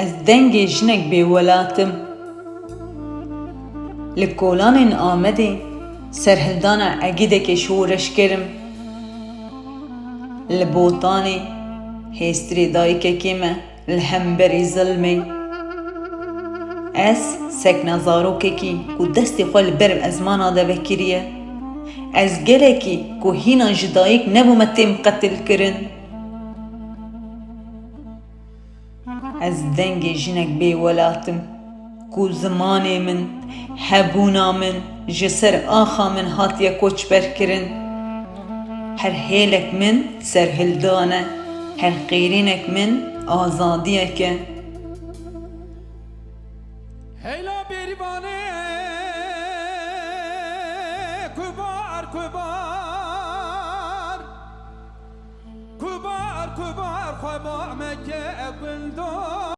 Ez dengê jinek bêwelatim. Li kolanên Amedê serhildana egîdekê şoreşkerim. Li Botanê hêstirê dayîkekê me li hemberî zilmê. Ez sekna zarokekî ku destê xwe li ber ezmana de vekiriye. Ez gelekî ku hînan ji dayîk nebûme têm qetil kirin. Ez dengê jinek bêwelatim ku zimanê min, hebûna min ji ser axa min hatiye koçber kirin. Her hêlek min serhildan e, her qêrînek min azadiyek e. Heyla beribane kubar kubar kubar kubar Xwe ba Mekke guldan